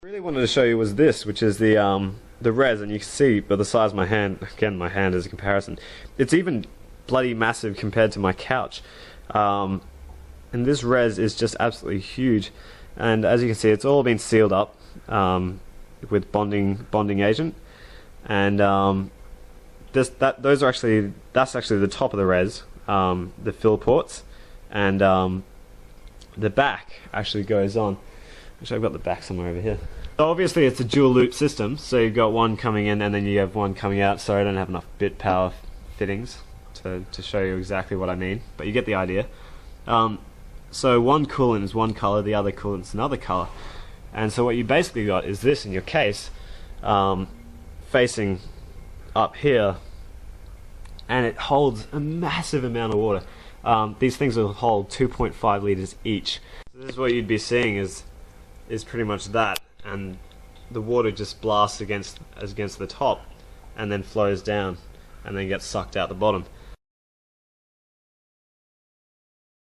I really wanted to show you was this, which is the res, and you can see by the size of my hand, again my hand is a comparison, it's even bloody massive compared to my couch. And this res is just absolutely huge, and as you can see it's all been sealed up with bonding agent, and that's actually the top of the res, the fill ports, and the back actually goes on. Actually, I've got the back somewhere over here. So obviously it's a dual loop system, so you've got one coming in and then you have one coming out. Sorry, I don't have enough bit power fittings to show you exactly what I mean, but you get the idea. So one coolant is one color, the other coolant is another color, and so what you basically got is this in your case, facing up here, and it holds a massive amount of water. These things will hold 2.5 liters each. So this is what you'd be seeing is pretty much that, and the water just blasts against the top and then flows down and then gets sucked out the bottom.